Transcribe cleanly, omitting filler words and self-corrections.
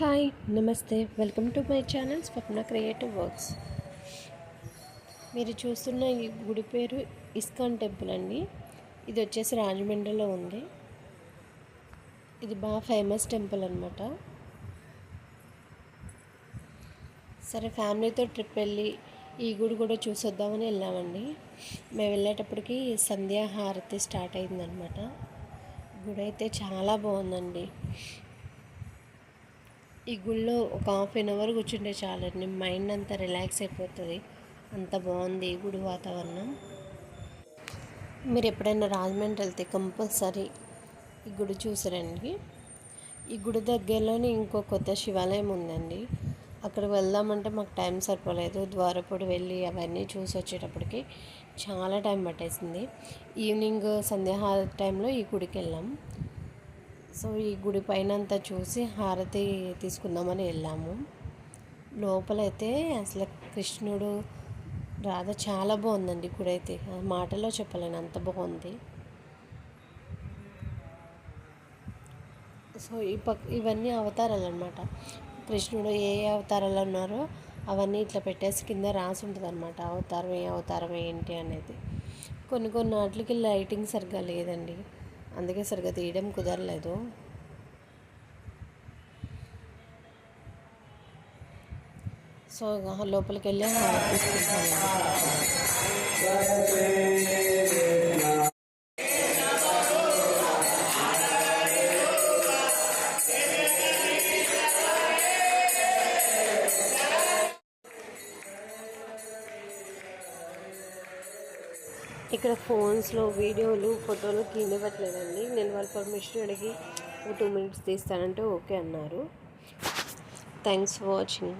Hi నమస్తే welcome to my channel Swapna creative works. మీరు చూస్తున్న ఈ గుడి పేరు ఇస్కాన్ టెంపుల్ అండి. ఇది వచ్చేసి రాజమండ్రిలో ఉంది. ఇది బాగా ఫేమస్ టెంపుల్ అనమాట. సరే ఫ్యామిలీతో ట్రిప్ వెళ్ళి ఈ గుడి కూడా చూసొద్దామని వెళ్ళామండి. మేము వెళ్ళేటప్పటికి సంధ్యాహారతి స్టార్ట్ అయిందనమాట. గుడి అయితే చాలా బాగుందండి. ఈ గుళ్ళో ఒక ½ అవర్ కూర్చుంటే చాలండి, మైండ్ అంతా రిలాక్స్ అయిపోతుంది. అంత బాగుంది ఈ గుడి వాతావరణం. మీరు ఎప్పుడైనా రాజమండ్రి వెళ్తే కంపల్సరీ ఈ గుడి చూసారండి. ఈ గుడి దగ్గరలోనే ఇంకో కొత్త శివాలయం ఉందండి. అక్కడికి వెళ్దామంటే మాకు టైం సరిపోలేదు. ద్వారపుడు వెళ్ళి అవన్నీ చూసి వచ్చేటప్పటికి చాలా టైం పట్టేసింది. ఈవినింగ్ సంధ్యాహార టైంలో ఈ గుడికి వెళ్ళాం. సో ఈ గుడి పైన అంతా చూసి హారతి తీసుకుందామని వెళ్ళాము. లోపలైతే అసలు కృష్ణుడు రాధ చాలా బాగుందండి. గుడి అయితే మాటలో చెప్పలేను, అంత బాగుంది. సో ఇవన్నీ అవతారాలు అనమాట. కృష్ణుడు ఏ అవతారాలు ఉన్నారో అవన్నీ ఇట్లా పెట్టేసి కింద రాసి ఉంటుంది అనమాట. అవతారం ఏంటి అనేది. కొన్ని వాటికి లైటింగ్ సరిగ్గా లేదండి, అందుకే సరిగ్గా తీయడం కుదరలేదు. సో లోపలికి వెళ్ళి ఇక్కడ ఫోన్స్లో వీడియోలు ఫోటోలు తీయనివ్వట్లేదండి. నేను వాళ్ళ పర్మిషన్ అడిగి 2 minutes తీస్తానంటే ఓకే అన్నారు. Thanks for watching.